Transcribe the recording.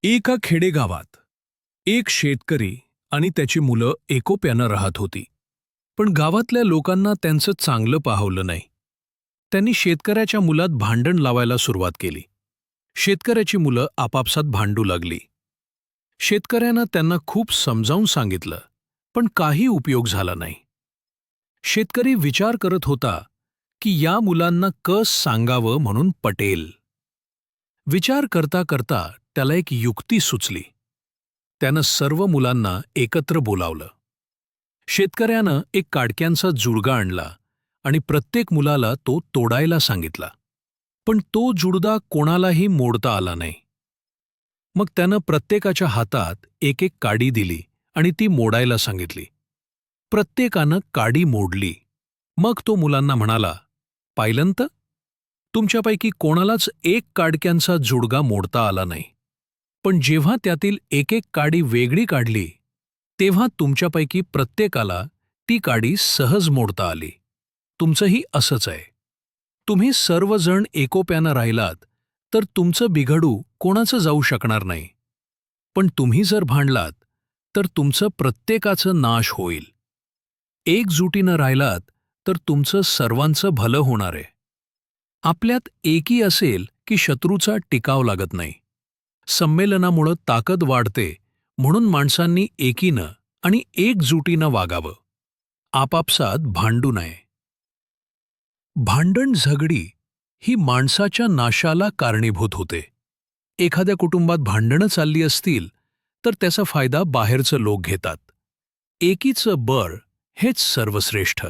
एका खेडेगावात एक शेतकरी आणि त्याची मुलं एकोप्यानं राहत होती. पण गावातल्या लोकांना त्यांचं चांगलं पाहवलं नाही. त्यांनी शेतकऱ्याच्या मुलात भांडण लावायला सुरुवात केली. शेतकऱ्याची मुलं आपापसात भांडू लागली. शेतकऱ्यानं त्यांना खूप समजावून सांगितलं, पण काही उपयोग झाला नाही. शेतकरी विचार करत होता की या मुलांना कस सांगावं म्हणून पटेल. विचार करता करता त्याला एक युक्ती सुचली. त्यानं सर्व मुलांना एकत्र बोलावलं. शेतकऱ्यानं एक काडक्यांचा जुडगा आणला आणि प्रत्येक मुलाला तो तोडायला सांगितला. पण तो जुडगा कोणालाही मोडता आला नाही. मग त्यानं प्रत्येकाच्या हातात एक एक काडी दिली आणि ती मोडायला सांगितली. प्रत्येकानं काडी मोडली. मग तो मुलांना म्हणाला, "पाहिलंत? तुमच्यापैकी कोणालाच एक काडक्यांचा जुडगा मोडता आला नाही. पण जेव्हा त्यातील एक एक काडी वेगळी काढली, तेव्हा तुमच्यापैकी प्रत्येकाला ती काडी सहज मोडता आली. तुमचंही असंच आहे. तुम्ही सर्वजण एकोप्यानं राहिलात तर तुमचं बिघडू कोणाचं जाऊ शकणार नाही. पण तुम्ही जर भांडलात तर तुमचं प्रत्येकाचं नाश होईल. एकजुटीनं राहिलात तर तुमचं सर्वांचं भलं होणार आहे." आपल्यात एकी असेल की शत्रूचा टिकाव लागत नाही. संमेलनामुळं ताकद वाढते, म्हणून माणसांनी एकीनं आणि एकजुटीनं वागावं. आपापसात भांडू नये. भांडण झगडी ही माणसाच्या नाशाला कारणीभूत होते. एखाद्या कुटुंबात भांडणं चालली असतील तर त्याचा फायदा बाहेरचं लोक घेतात. एकीचं बळ हेच सर्वश्रेष्ठ.